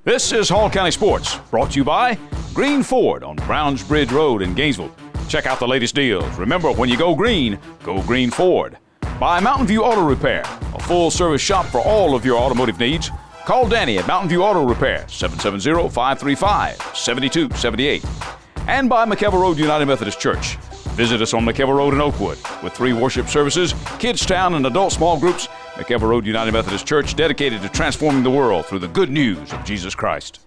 This is Hall County Sports, brought to you by Green Ford on Browns Bridge Road in Gainesville. Check out the latest deals. Remember, when you go Green Ford. By Mountain View Auto Repair, a full-service shop for all of your automotive needs. Call Danny at Mountain View Auto Repair, 770-535-7278. And by McKelvey Road United Methodist Church. Visit us on McKelvey Road in Oakwood. With 3 worship services, Kids Town, and adult small groups, McKelvey Road United Methodist Church, dedicated to transforming the world through the good news of Jesus Christ.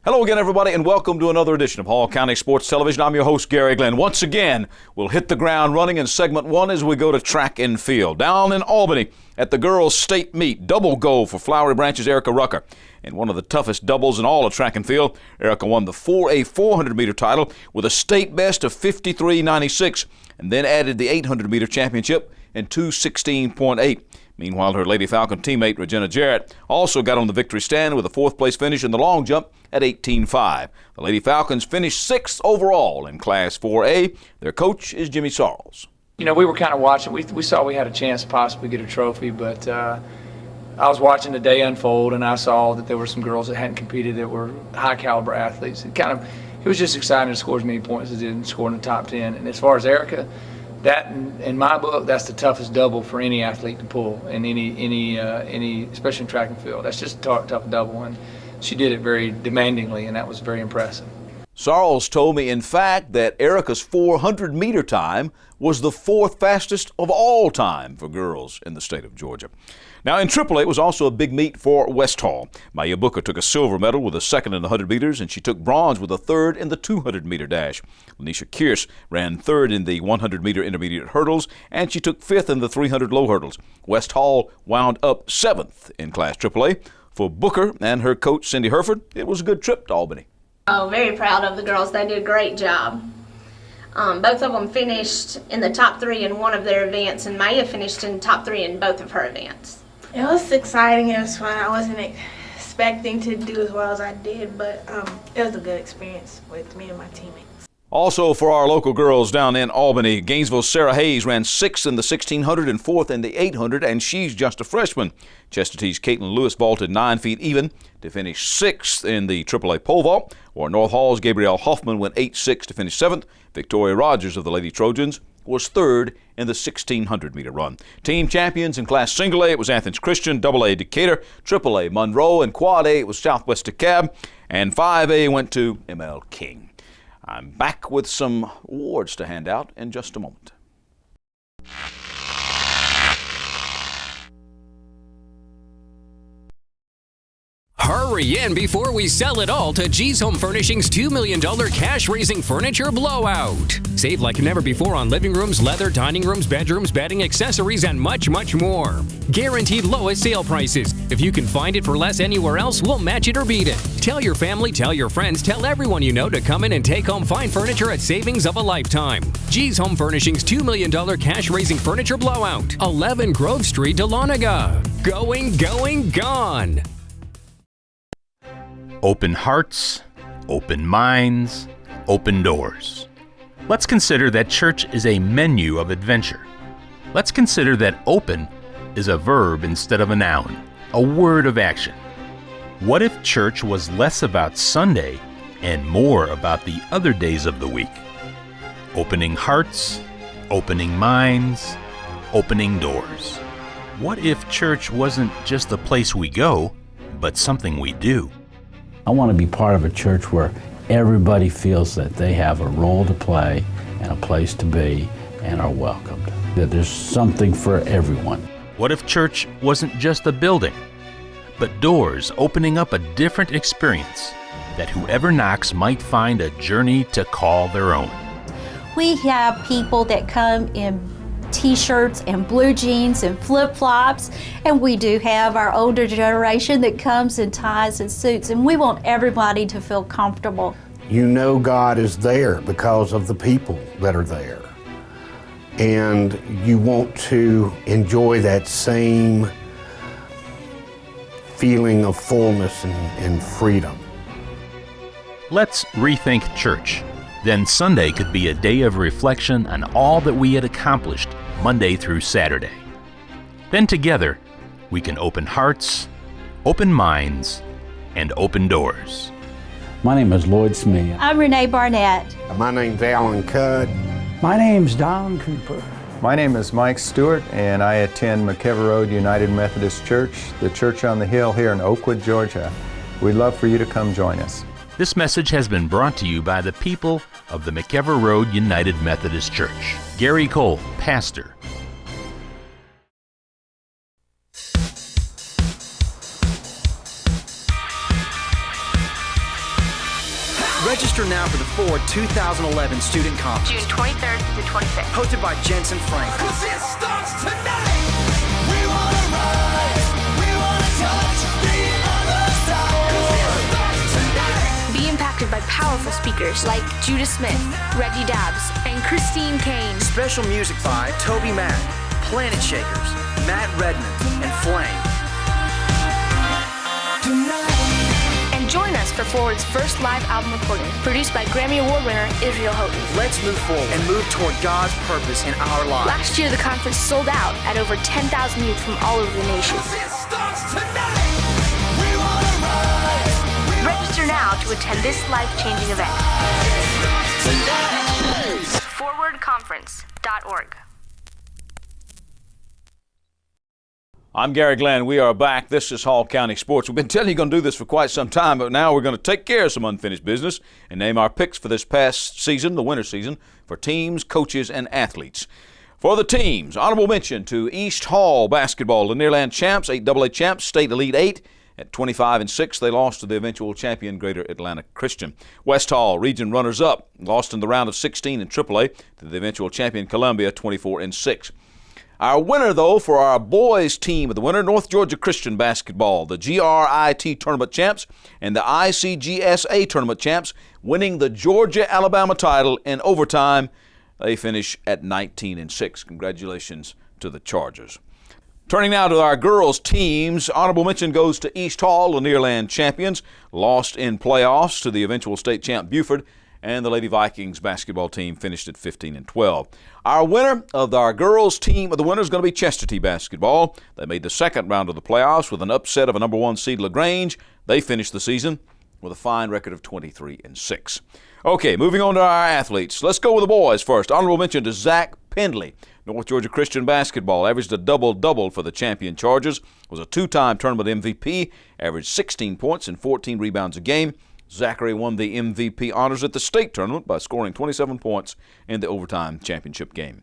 Hello again, everybody, and welcome to another edition of Hall County Sports Television. I'm your host, Gary Glenn. Once again, we'll hit the ground running in segment 1 as we go to track and field. Down in Albany at the girls' state meet, double gold for Flowery Branch's Erika Rucker. In one of the toughest doubles in all of track and field, Erika won the 4A 400-meter title with a state best of 53.96 and then added the 800-meter championship in 2:16.8. Meanwhile, her Lady Falcon teammate, Regina Jarrett, also got on the victory stand with a 4th-place finish in the long jump at 18.5. The Lady Falcons finished 6th overall in Class 4A. Their coach is Jimmy Sorrels. You know, we were kind of watching. We saw we had a chance to possibly get a trophy, but I was watching the day unfold, and I saw that there were some girls that hadn't competed that were high-caliber athletes. It was just exciting to score as many points as it did and score in the top 10. And as far as Erika, that, in my book, that's the toughest double for any athlete to pull in any especially in track and field. That's just a tough double, and she did it very demandingly, and that was very impressive. Sorrels told me, in fact, that Erika's 400-meter time was the 4th fastest of all time for girls in the state of Georgia. Now, in AAA, it was also a big meet for West Hall. Maia Booker took a silver medal with a 2nd in the 100 meters, and she took bronze with a 3rd in the 200-meter dash. Lanisha Kearse ran 3rd in the 100-meter intermediate hurdles, and she took 5th in the 300 low hurdles. West Hall wound up 7th in Class AAA. For Booker and her coach, Cindy Herford, it was a good trip to Albany. Oh, very proud of the girls. They did a great job. Both of them finished in the top 3 in one of their events, and Maia finished in top 3 in both of her events. It was exciting. It was fun. I wasn't expecting to do as well as I did, but it was a good experience with me and my teammates. Also for our local girls down in Albany, Gainesville's Sarah Hayes ran 6th in the 1600 and 4th in the 800, and she's just a freshman. Chesterton's Caitlin Lewis vaulted 9 feet even to finish 6th in the AAA pole vault, or North Hall's Gabrielle Hoffman went 8.6 to finish 7th. Victoria Rogers of the Lady Trojans was 3rd in the 1600-meter run. Team champions in Class Single A, it was Athens Christian, AA Decatur, AAA Monroe, and Quad A, it was Southwest DeKalb, and 5A went to ML King. I'm back with some awards to hand out in just a moment. Hurry in before we sell it all to G's Home Furnishing's $2 million cash-raising furniture blowout. Save like never before on living rooms, leather, dining rooms, bedrooms, bedding, accessories, and much, much more. Guaranteed lowest sale prices. If you can find it for less anywhere else, we'll match it or beat it. Tell your family, tell your friends, tell everyone you know to come in and take home fine furniture at savings of a lifetime. G's Home Furnishing's $2 million cash-raising furniture blowout. 11 Grove Street, Dahlonega. Going, gone. Open hearts, open minds, open doors. Let's consider that church is a menu of adventure. Let's consider that open is a verb instead of a noun, a word of action. What if church was less about Sunday and more about the other days of the week? Opening hearts, opening minds, opening doors. What if church wasn't just a place we go, but something we do? I want to be part of a church where everybody feels that they have a role to play and a place to be and are welcomed, that there's something for everyone. What if church wasn't just a building, but doors opening up a different experience that whoever knocks might find a journey to call their own? We have people that come in t-shirts and blue jeans and flip-flops, and we do have our older generation that comes in ties and suits, and we want everybody to feel comfortable. You know God is there because of the people that are there, and you want to enjoy that same feeling of fullness and freedom. Let's rethink church. Then Sunday could be a day of reflection on all that we had accomplished Monday through Saturday. Then together, we can open hearts, open minds, and open doors. My name is Lloyd Smith. I'm Renee Barnett. My name's Alan Cudd. My name's Don Cooper. My name is Mike Stewart, and I attend McKever Road United Methodist Church, the church on the hill here in Oakwood, Georgia. We'd love for you to come join us. This message has been brought to you by the people of the McKever Road United Methodist Church. Gary Cole, pastor. Register now for the Ford 2011 Student Conference. June 23rd to the 25th. Hosted by Jensen Frank. Cause it starts tonight. We wanna rise. We wanna touch the other side. Cause it starts tonight. Be impacted by powerful speakers like Judah Smith, Reggie Dabbs, and Christine Kane. Special music by Toby Mac, Planet Shakers, Matt Redmond, and Flame. And join us for Ford's first live album recording, produced by Grammy Award winner Israel Houghton. Let's move forward and move toward God's purpose in our lives. Last year, the conference sold out at over 10,000 youth from all over the nation. Register now to attend this life-changing event. ForwardConference.org. I'm Gary Glenn. We are back. This is Hall County Sports. We've been telling you going to do this for quite some time, but now we're going to take care of some unfinished business and name our picks for this past season, the winter season, for teams, coaches, and athletes. For the teams, honorable mention to East Hall basketball, the Nearland champs, AAA champs, state elite 8. At 25-6, they lost to the eventual champion, Greater Atlanta Christian. West Hall, region runners-up, lost in the round of 16 in AAA to the eventual champion, Columbia, 24-6. Our winner, though, for our boys' team of the winter, North Georgia Christian basketball, the GRIT tournament champs and the ICGSA tournament champs, winning the Georgia-Alabama title in overtime. They finish at 19-6. Congratulations to the Chargers. Turning now to our girls' teams, honorable mention goes to East Hall, the Nearland champions, lost in playoffs to the eventual state champ Buford, and the Lady Vikings basketball team finished at 15-12. Our winner of our girls' team of the winter is going to be Chesterton basketball. They made the second round of the playoffs with an upset of a number 1 seed LaGrange. They finished the season with a fine record of 23-6. Okay, moving on to our athletes. Let's go with the boys first. Honorable mention to Zach Pendley. North Georgia Christian basketball averaged a double-double for the champion Chargers, was a 2-time tournament MVP, averaged 16 points and 14 rebounds a game. Zachary won the MVP honors at the state tournament by scoring 27 points in the overtime championship game.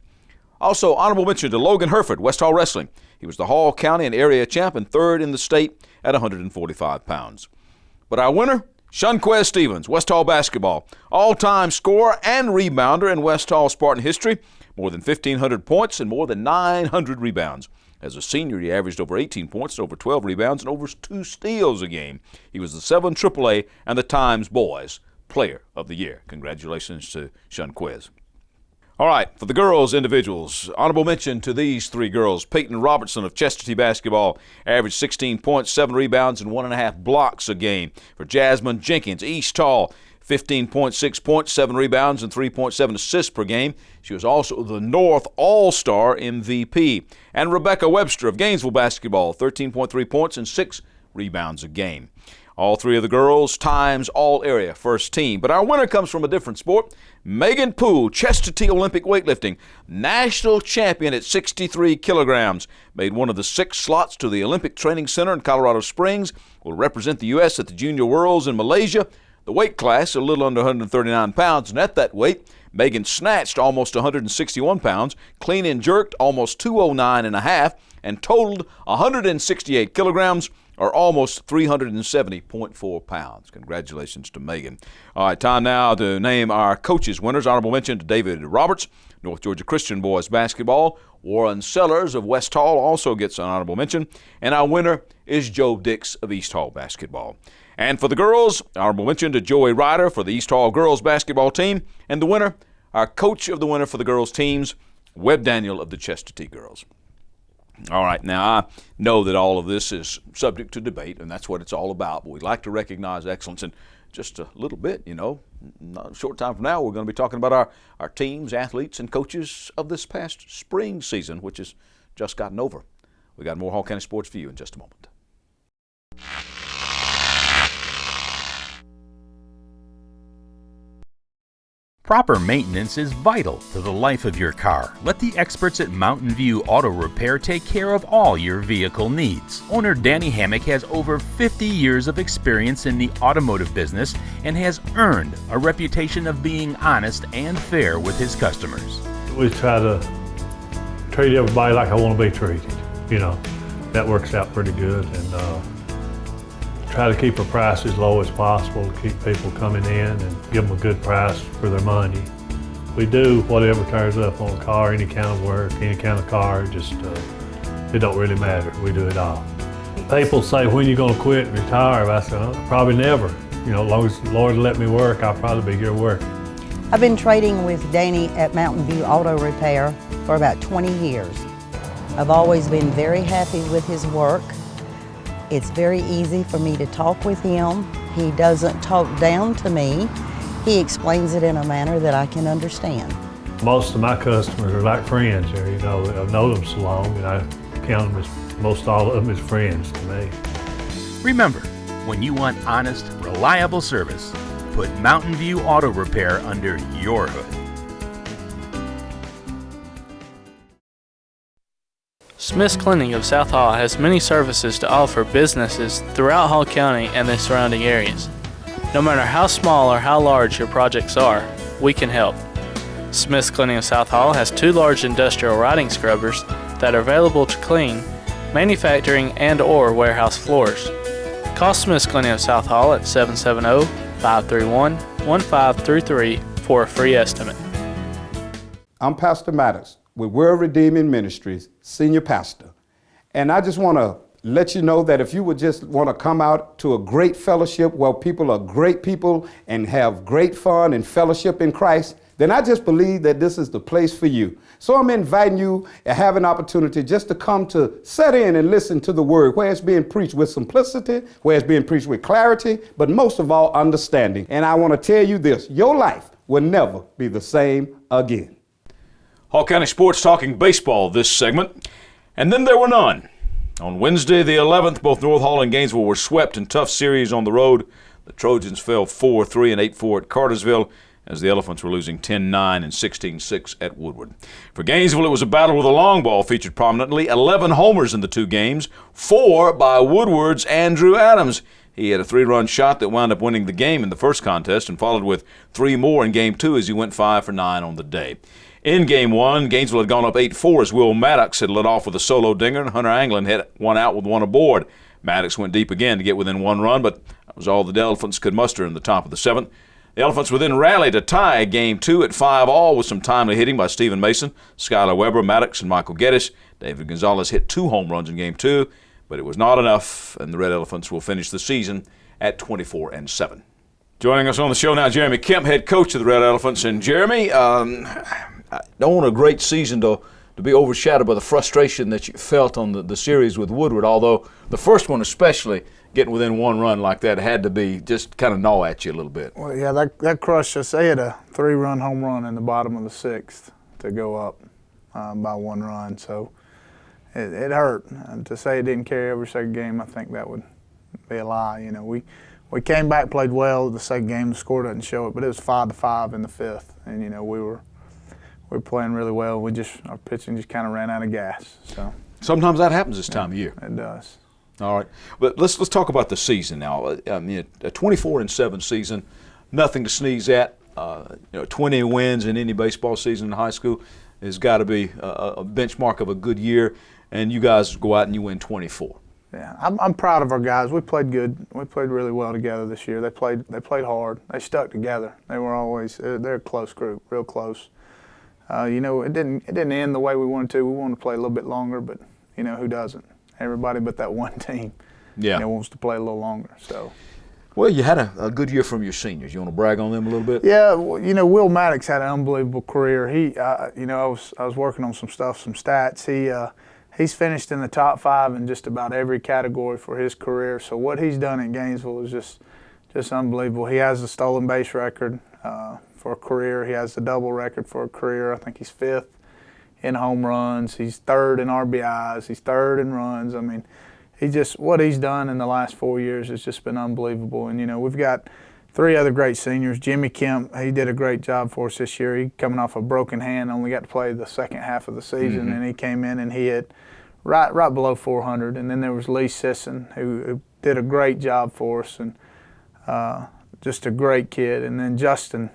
Also, honorable mention to Logan Herford, West Hall Wrestling. He was the Hall County and area champ and third in the state at 145 pounds. But our winner, Shunquez Stevens, West Hall basketball, all-time scorer and rebounder in West Hall Spartan history, more than 1,500 points and more than 900 rebounds. As a senior, he averaged over 18 points, over 12 rebounds, and over 2 steals a game. He was the 7 AAA and the Times Boys Player of the Year. Congratulations to Shunquez. All right, for the girls' individuals, honorable mention to these 3 girls. Peyton Robertson of Chesterton basketball averaged 16 points, 7 rebounds, and 1.5 blocks a game. For Jasmine Jenkins, East Hall, 15.6 points, 7 rebounds, and 3.7 assists per game. She was also the North All-Star MVP. And Rebecca Webster of Gainesville basketball, 13.3 points and 6 rebounds a game. All 3 of the girls, Times All-Area First Team. But our winner comes from a different sport. Megan Poole, Chesterton Olympic weightlifting, national champion at 63 kilograms. Made one of the 6 slots to the Olympic Training Center in Colorado Springs. Will represent the U.S. at the Junior Worlds in Malaysia. The weight class, a little under 139 pounds, and at that weight, Megan snatched almost 161 pounds, clean and jerked almost 209.5, and totaled 168 kilograms, or almost 370.4 pounds. Congratulations to Megan. All right, time now to name our coaches' winners. Honorable mention to David Roberts, North Georgia Christian boys basketball. Warren Sellers of West Hall also gets an honorable mention. And our winner is Joe Dix of East Hall basketball. And for the girls, honorable mention to Joey Ryder for the East Hall girls basketball team. And the winner, our coach of the winner for the girls teams, Webb Daniel of the Chesterton girls. All right, now I know that all of this is subject to debate, and that's what it's all about. But we'd like to recognize excellence in just a little bit, Not a short time from now, we're going to be talking about our teams, athletes, and coaches of this past spring season, which has just gotten over. We got more Hall County sports for you in just a moment. Proper maintenance is vital to the life of your car. Let the experts at Mountain View Auto Repair take care of all your vehicle needs. Owner Danny Hammock has over 50 years of experience in the automotive business and has earned a reputation of being honest and fair with his customers. We try to treat everybody like I want to be treated. You know, that works out pretty good, and try to keep our price as low as possible to keep people coming in and give them a good price for their money. We do whatever turns up on a car, any kind of work, any kind of car, just it don't really matter. We do it all. People say, when you going to quit and retire? I said, probably never. You know, as long as the Lord let me work, I'll probably be here working. I've been trading with Danny at Mountain View Auto Repair for about 20 years. I've always been very happy with his work. It's very easy for me to talk with him. He doesn't talk down to me. He explains it in a manner that I can understand. Most of my customers are like friends here. You know, I've known them so long, and I count them as, most all of them as friends to me. Remember, when you want honest, reliable service, put Mountain View Auto Repair under your hood. Smith's Clinic of South Hall has many services to offer businesses throughout Hall County and the surrounding areas. No matter how small or how large your projects are, we can help. Smith's Clinic of South Hall has 2 large industrial riding scrubbers that are available to clean manufacturing and/or warehouse floors. Call Smith's Clinic of South Hall at 770-531-1533 for a free estimate. I'm Pastor Maddox with World Redeeming Ministries, Senior Pastor. And I just want to let you know that if you would just want to come out to a great fellowship where people are great people and have great fun and fellowship in Christ, then I just believe that this is the place for you. So I'm inviting you and have an opportunity just to come to sit in and listen to the word, where it's being preached with simplicity, where it's being preached with clarity, but most of all, understanding. And I want to tell you this, your life will never be the same again. Hall County Sports talking baseball this segment, and then there were none. On Wednesday the 11th, both North Hall and Gainesville were swept in tough series on the road. The Trojans fell 4-3 and 8-4 at Cartersville, as the Elephants were losing 10-9 and 16-6 at Woodward. For Gainesville, it was a battle with a long ball featured prominently. 11 homers in the 2 games, 4 by Woodward's Andrew Adams. He had a 3-run shot that wound up winning the game in the first contest and followed with 3 more in Game 2 as he went 5 for 9 on the day. In Game 1, Gainesville had gone up 8-4 as Will Maddox had led off with a solo dinger, and Hunter Anglin had one out with one aboard. Maddox went deep again to get within 1 run, but that was all the Elephants could muster in the top of the 7th. The Elephants would then rally to tie Game 2 at 5-all with some timely hitting by Stephen Mason, Skylar Weber, Maddox, and Michael Geddes. David Gonzalez hit 2 home runs in Game 2, but it was not enough, and the Red Elephants will finish the season at 24-7. Joining us on the show now, Jeremy Kemp, head coach of the Red Elephants. And Jeremy, I don't want a great season to be overshadowed by the frustration that you felt on the series with Woodward, although the first one especially, getting within 1 run like that, had to be just kind of gnaw at you a little bit. Well, yeah, that crushed us. They had a 3-run home run in the bottom of the 6th to go up by 1 run, so it hurt. And to say it didn't carry over second game, I think that would be a lie. You know, we came back, played well the second game. The score doesn't show it, but it was 5-5 in the 5th, and you know we were playing really well. Our pitching just kind of ran out of gas. So sometimes that happens this time of year. It does. All right, but let's talk about the season now. I mean, a 24-7 season, nothing to sneeze at. 20 wins in any baseball season in high school has got to be a benchmark of a good year, and you guys go out and you win 24. Yeah, I'm proud of our guys. We played good. We played really well together this year. They played hard. They stuck together. They're a close group, real close. It didn't end the way we wanted to. We wanted to play a little bit longer, but who doesn't? Everybody but that one team, wants to play a little longer. So, well, you had a good year from your seniors. You want to brag on them a little bit? Yeah, well, Will Maddox had an unbelievable career. I was working on some stats. He's finished in the top 5 in just about every category for his career. So what he's done at Gainesville is just unbelievable. He has the stolen base record for a career. He has the double record for a career. I think he's 5th in home runs. He's 3rd in RBIs. He's 3rd in runs. I mean, what he's done in the last 4 years has just been unbelievable. And we've got 3 other great seniors. Jeremy Kemp, he did a great job for us this year. He coming off a broken hand, only got to play the second half of the season, and he came in and he hit right below 400. And then there was Lee Sisson, who did a great job for us, and just a great kid. And then Justin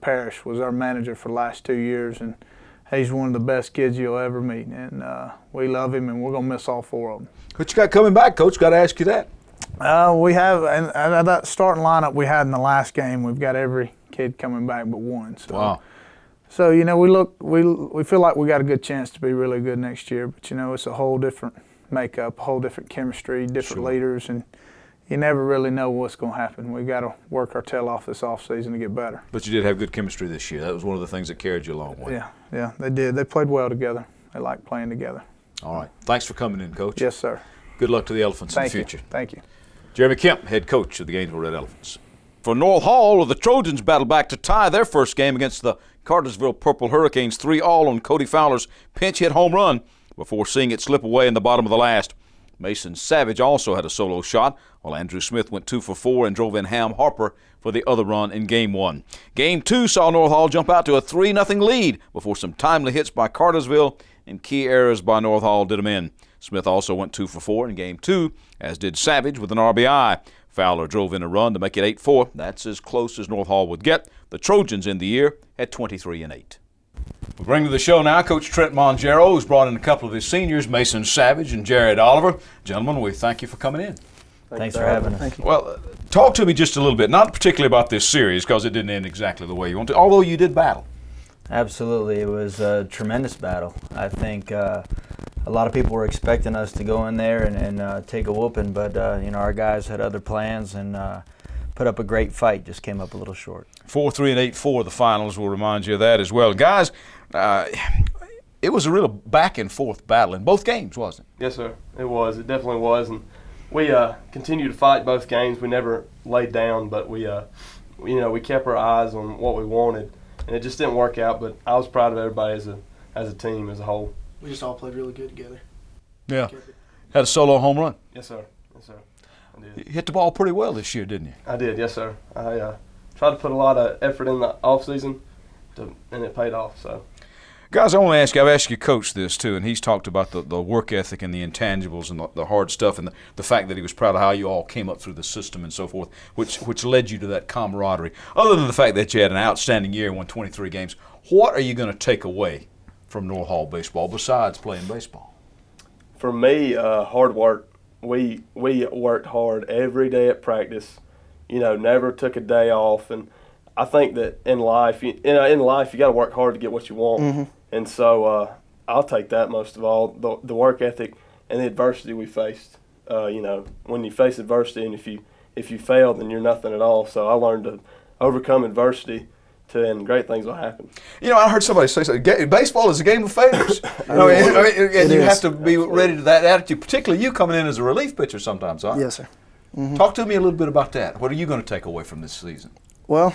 Parrish was our manager for the last 2 years, and he's one of the best kids you'll ever meet. And we love him, and we're going to miss all 4 of them. What you got coming back, Coach? Got to ask you that. We have, and that starting lineup we had in the last game, we've got every kid coming back but one. So, wow. So, you know, we feel like we got a good chance to be really good next year, but, you know, it's a whole different makeup, a whole different chemistry, different leaders, and you never really know what's going to happen. We got to work our tail off this offseason to get better. But you did have good chemistry this year. That was one of the things that carried you a long way. Yeah, they did. They played well together. They liked playing together. All right. Thanks for coming in, Coach. Yes, sir. Good luck to the Elephants in the future. Thank you. Jeremy Kemp, head coach of the Gainesville Red Elephants. For North Hall, the Trojans battled back to tie their first game against the Cartersville Purple Hurricanes 3-all on Cody Fowler's pinch hit home run before seeing it slip away in the bottom of the last. Mason Savage also had a solo shot, while Andrew Smith went 2 for 4 and drove in Ham Harper for the other run in Game 1. Game 2 saw North Hall jump out to a 3-0 lead before some timely hits by Cartersville and key errors by North Hall did them in. Smith also went 2 for 4 in Game 2, as did Savage with an RBI. Fowler drove in a run to make it 8-4. That's as close as North Hall would get. The Trojans in the year at 23-8. We bring to the show now Coach Trent Mongero, who's brought in a couple of his seniors, Mason Savage and Jared Oliver. Gentlemen, we thank you for coming in. Thanks for having us. Thank you. Well, talk to me just a little bit, not particularly about this series because it didn't end exactly the way you wanted, although you did battle. Absolutely. It was a tremendous battle. I think a lot of people were expecting us to go in there and take a whooping, but you know, our guys had other plans and put up a great fight, just came up a little short. 4-3 and 8-4 the finals will remind you of that as well. Guys, it was a real back and forth battle in both games, wasn't it? Yes, sir. It was. It definitely was. And we continued to fight both games. We never laid down, but we kept our eyes on what we wanted, and it just didn't work out. But I was proud of everybody as a team, as a whole. We just all played really good together. Yeah. Had a solo home run. Yes, sir. Yes, sir. I did. You hit the ball pretty well this year, didn't you? I did. Yes, sir. I tried to put a lot of effort in the off season, and it paid off. So. Guys, I want to ask you, I've asked your coach this too, and he's talked about the work ethic and the intangibles and the hard stuff and the fact that he was proud of how you all came up through the system and so forth, which led you to that camaraderie. Other than the fact that you had an outstanding year and won 23 games, what are you going to take away from North Hall baseball besides playing baseball? For me, hard work. We worked hard every day at practice, you know, never took a day off. And I think that in life, you got to work hard to get what you want. Mm-hmm. And so I'll take that most of all, the work ethic and the adversity we faced. You know, when you face adversity and if you fail, then you're nothing at all. So I learned to overcome adversity, and great things will happen. You know, I heard somebody say something. Baseball is a game of failures. And you have to be ready to that attitude, particularly you coming in as a relief pitcher sometimes, huh? Yes, sir. Mm-hmm. Talk to me a little bit about that. What are you going to take away from this season? Well,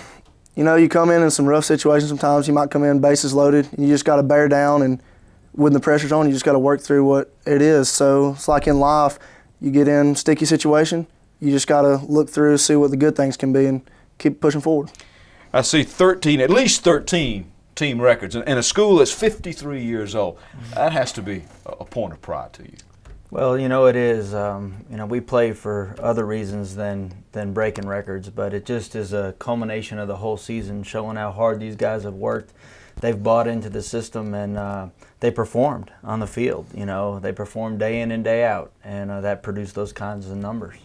you know, you come in some rough situations sometimes. You might come in bases loaded. You just got to bear down, and when the pressure's on, you just got to work through what it is. So it's like in life, you get in sticky situation, you just got to look through, see what the good things can be, and keep pushing forward. I see at least 13 team records in a school that's 53 years old. That has to be a point of pride to you. Well, you know, it is. You know, we play for other reasons than breaking records, but it just is a culmination of the whole season, showing how hard these guys have worked. They've bought into the system, and they performed on the field. You know, they performed day in and day out, and that produced those kinds of numbers.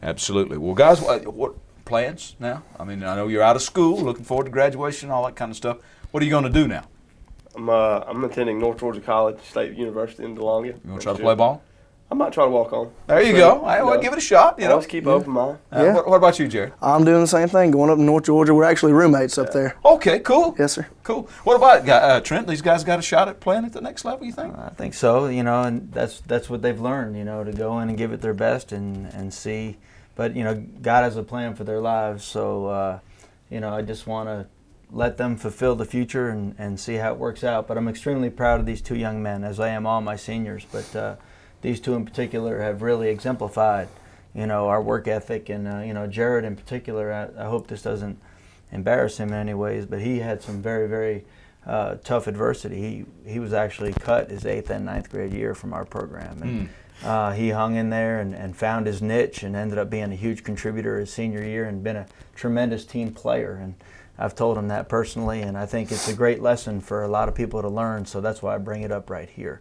Absolutely. Well, guys, what plans now? I mean, I know you're out of school, looking forward to graduation, all that kind of stuff. What are you going to do now? I'm attending North Georgia College, State University in DeLonghi. You want to try to play ball? I might try to walk on. There you go. Well, give it a shot. You know, let's keep open mind. What about you, Jared? I'm doing the same thing, going up to North Georgia. We're actually roommates up there. Okay, cool. Yes, sir. Cool. What about Trent? These guys got a shot at playing at the next level, you think? I think so. You know, and that's what they've learned. You know, to go in and give it their best and see. But you know, God has a plan for their lives. So you know, I just want to let them fulfill the future and see how it works out. But I'm extremely proud of these two young men, as I am all my seniors. But these two in particular have really exemplified, our work ethic, and Jared in particular. I hope this doesn't embarrass him in any ways, but he had some very, very tough adversity. He was actually cut his 8th and 9th grade year from our program, and he hung in there and found his niche and ended up being a huge contributor his senior year and been a tremendous team player. And I've told him that personally, and I think it's a great lesson for a lot of people to learn, so that's why I bring it up right here.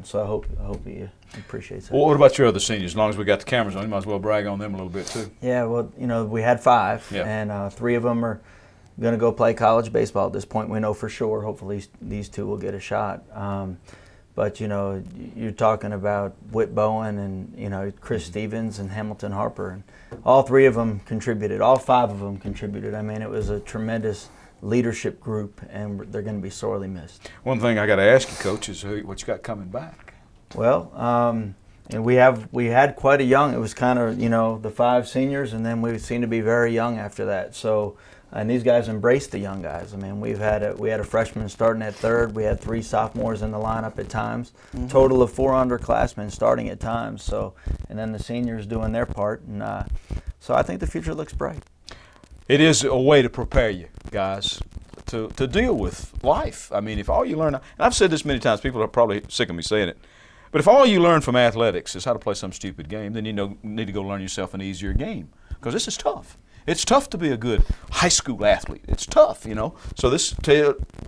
So I hope he appreciates it. Well, what about your other seniors? As long as we got the cameras on, you might as well brag on them a little bit too. Yeah, well, we had 5, and 3 of them are going to go play college baseball at this point. We know for sure. Hopefully these 2 will get a shot. But you're talking about Whit Bowen and Chris Stevens and Hamilton Harper, and all 3 of them contributed. All 5 of them contributed. I mean, it was a tremendous leadership group, and they're going to be sorely missed. One thing I got to ask you, Coach, is what you got coming back? Well, we had quite a young. It was kind of the 5 seniors, and then we seemed to be very young after that. So, and these guys embraced the young guys. I mean, we had a freshman starting at 3rd. We had 3 sophomores in the lineup at times. Total of 4 underclassmen starting at times. So, and then the seniors doing their part, and so I think the future looks bright. It is a way to prepare you, guys, to deal with life. I mean, if all you learn, and I've said this many times, people are probably sick of me saying it, but if all you learn from athletics is how to play some stupid game, then you need to go learn yourself an easier game, because this is tough. It's tough to be a good high school athlete. It's tough, So this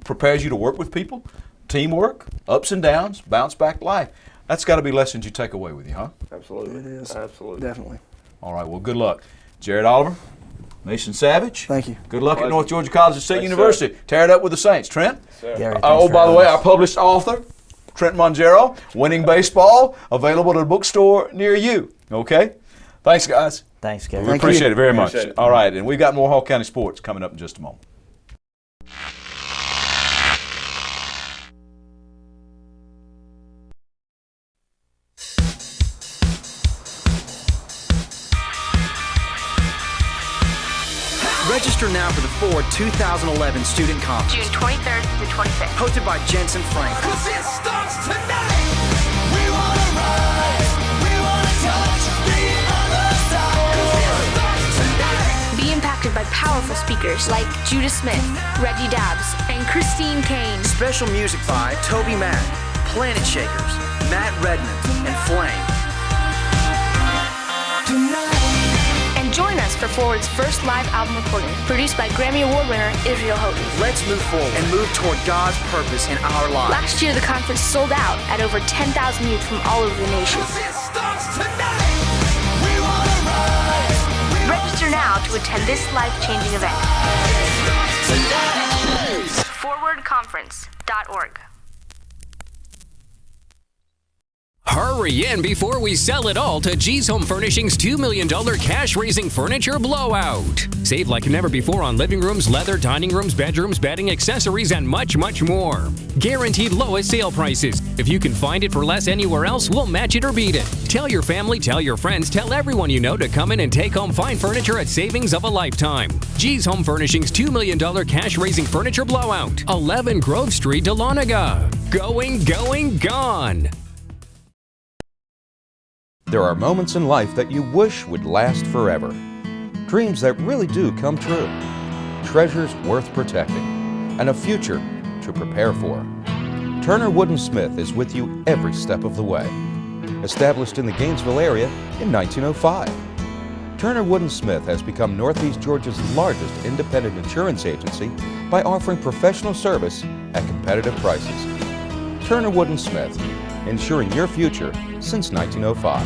prepares you to work with people, teamwork, ups and downs, bounce back life. That's got to be lessons you take away with you, huh? Absolutely. It is. Absolutely. Definitely. All right, well, good luck. Jared Oliver, Mason Savage. Thank you. Good luck at North Georgia College and State University. Tear it up with the Saints. Trent? Gary, By the way, our published author, Trent Mongero, Winning Baseball, available at a bookstore near you. Okay? Thanks, guys. Thanks, Gary. We appreciate it very much. All right, and we've got more Hall County sports coming up in just a moment. Register now for the Ford 2011 Student Conference. June 23rd to 25th. Hosted by Jensen Frank. Cause it starts tonight. We wanna rise. We wanna touch the other side. Cause it starts tonight. Be impacted by powerful speakers like Judah Smith, Reggie Dabbs, and Christine Kane. Special music by Toby Mack, Planet Shakers, Matt Redmond, and Flame. And join us for Forward's first live album recording, produced by Grammy Award winner Israel Houghton. Let's move forward and move toward God's purpose in our lives. Last year, the conference sold out at over 10,000 youth from all over the nation. Register now to attend this life-changing event. ForwardConference.org. Hurry in before we sell it all to G's Home Furnishings' $2 million cash-raising furniture blowout. Save like never before on living rooms, leather, dining rooms, bedrooms, bedding, accessories, and much, much more. Guaranteed lowest sale prices. If you can find it for less anywhere else, we'll match it or beat it. Tell your family, tell your friends, tell everyone you know to come in and take home fine furniture at savings of a lifetime. G's Home Furnishings' $2 million cash-raising furniture blowout. 11 Grove Street, Dahlonega. Going, gone. There are moments in life that you wish would last forever. Dreams that really do come true. Treasures worth protecting. And a future to prepare for. Turner Wood & Smith is with you every step of the way. Established in the Gainesville area in 1905. Turner Wood & Smith has become Northeast Georgia's largest independent insurance agency by offering professional service at competitive prices. Turner Wood & Smith, ensuring your future since 1905.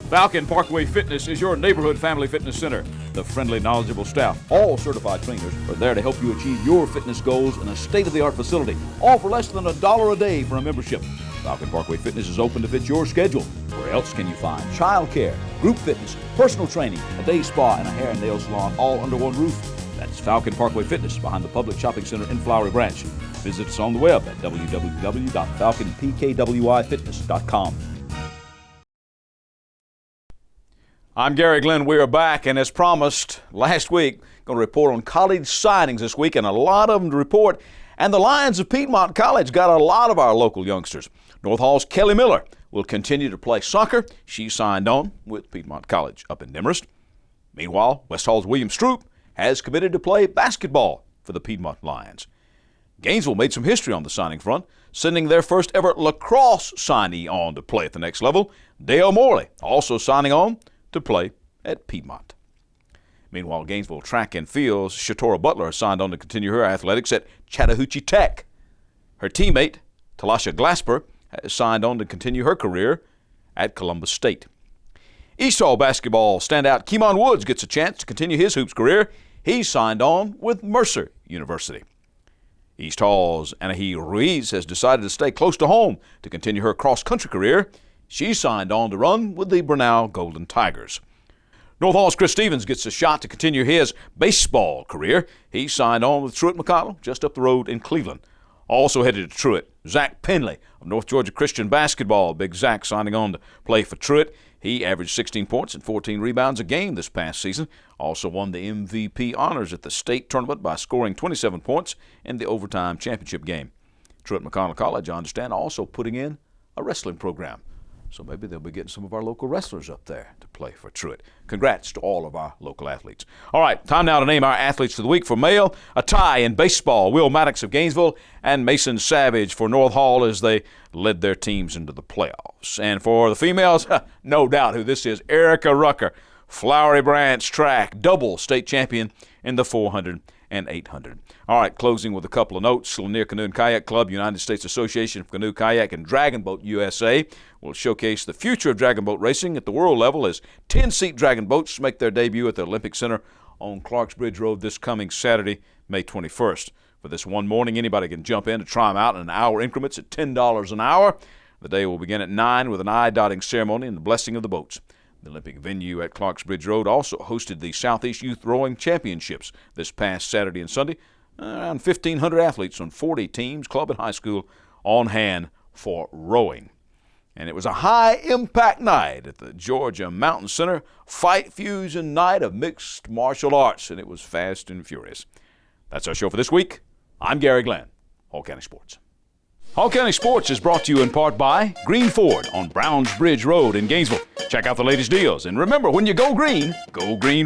Falcon Parkway Fitness is your neighborhood family fitness center. The friendly, knowledgeable staff, all certified trainers, are there to help you achieve your fitness goals in a state-of-the-art facility, all for less than $1 a day for a membership. Falcon Parkway Fitness is open to fit your schedule. Where else can you find child care, group fitness, personal training, a day spa, and a hair and nail salon all under one roof? That's Falcon Parkway Fitness behind the Public Shopping Center in Flowery Branch. Visit us on the web at www.falconpkwifitness.com. I'm Gary Glenn. We are back, and as promised last week, going to report on college signings this week, and a lot of them to report. And the Lions of Piedmont College got a lot of our local youngsters. North Hall's Kelly Miller will continue to play soccer. She signed on with Piedmont College up in Demorest. Meanwhile, West Hall's William Stroop has committed to play basketball for the Piedmont Lions. Gainesville made some history on the signing front, sending their first ever lacrosse signee on to play at the next level. Dale Morley also signing on to play at Piedmont. Meanwhile, Gainesville track and field's Shatora Butler has signed on to continue her athletics at Chattahoochee Tech. Her teammate, Talasha Glasper, has signed on to continue her career at Columbus State. East Hall basketball standout Keemon Woods gets a chance to continue his hoops career. He's signed on with Mercer University. East Hall's Anahi Ruiz has decided to stay close to home to continue her cross-country career. She signed on to run with the Brunel Golden Tigers. North Hall's Chris Stevens gets a shot to continue his baseball career. He signed on with Truett McConnell just up the road in Cleveland. Also headed to Truett, Zach Penley of North Georgia Christian Basketball. Big Zach signing on to play for Truett. He averaged 16 points and 14 rebounds a game this past season. Also won the MVP honors at the state tournament by scoring 27 points in the overtime championship game. Truett McConnell College, I understand, also putting in a wrestling program. So maybe they'll be getting some of our local wrestlers up there to play for Truett. Congrats to all of our local athletes. All right, time now to name our athletes of the week. For male, a tie in baseball, Will Maddox of Gainesville and Mason Savage for North Hall as they led their teams into the playoffs. And for the females, no doubt who this is, Erika Rucker, Flowery Branch track, double state champion in the 400 and 800. All right, closing with a couple of notes. Lanier Canoe and Kayak Club, United States Association for Canoe, Kayak, and Dragon Boat USA will showcase the future of dragon boat racing at the world level as 10-seat dragon boats make their debut at the Olympic Center on Clarks Bridge Road this coming Saturday, May 21st. For this one morning, anybody can jump in to try them out in hour increments at $10 an hour. The day will begin at 9 with an eye-dotting ceremony and the blessing of the boats. The Olympic venue at Clarks Bridge Road also hosted the Southeast Youth Rowing Championships this past Saturday and Sunday. Around 1,500 athletes on 40 teams, club and high school, on hand for rowing. And it was a high-impact night at the Georgia Mountain Center, fight fusion night of mixed martial arts, and it was fast and furious. That's our show for this week. I'm Gary Glenn, Hall County Sports. Hall County Sports is brought to you in part by Green Ford on Browns Bridge Road in Gainesville. Check out the latest deals. And remember, when you go Green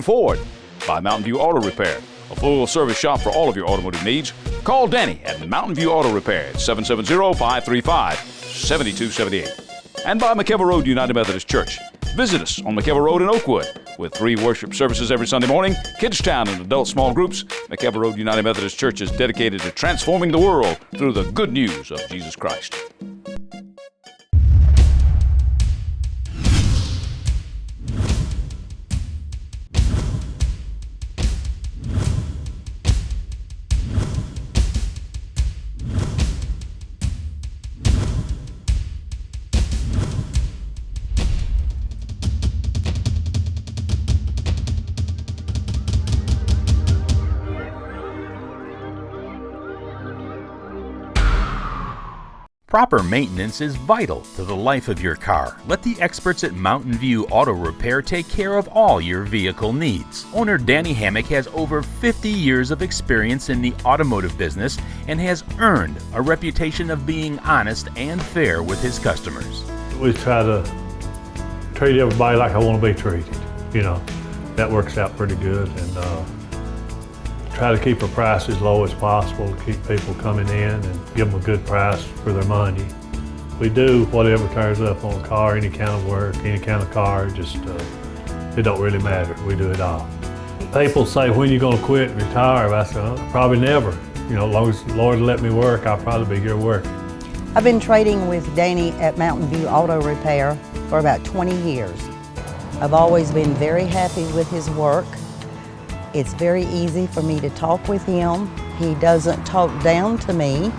Ford. By Mountain View Auto Repair, a full-service shop for all of your automotive needs. Call Danny at Mountain View Auto Repair at 770-535-7278. And by McKelvey Road United Methodist Church. Visit us on McKelvey Road in Oakwood with 3 worship services every Sunday morning, Kids Town and adult small groups. McKelvey Road United Methodist Church is dedicated to transforming the world through the good news of Jesus Christ. Proper maintenance is vital to the life of your car. Let the experts at Mountain View Auto Repair take care of all your vehicle needs. Owner Danny Hammock has over 50 years of experience in the automotive business and has earned a reputation of being honest and fair with his customers. We try to treat everybody like I want to be treated. You know, that works out pretty good, and try to keep the price as low as possible to keep people coming in and give them a good price for their money. We do whatever turns up on a car, any kind of work, any kind of car, just it don't really matter. We do it all. People say, when you gonna quit and retire? I say, probably never. You know, as long as the Lord let me work, I'll probably be here working. I've been trading with Danny at Mountain View Auto Repair for about 20 years. I've always been very happy with his work. It's very easy for me to talk with him. He doesn't talk down to me.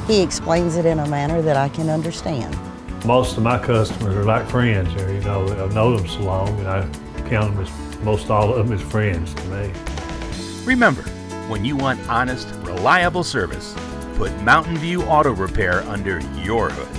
He explains it in a manner that I can understand. Most of my customers are like friends here. You know, I've known them so long, and I count them as, most all of them as friends to me. Remember, when you want honest, reliable service, put Mountain View Auto Repair under your hood.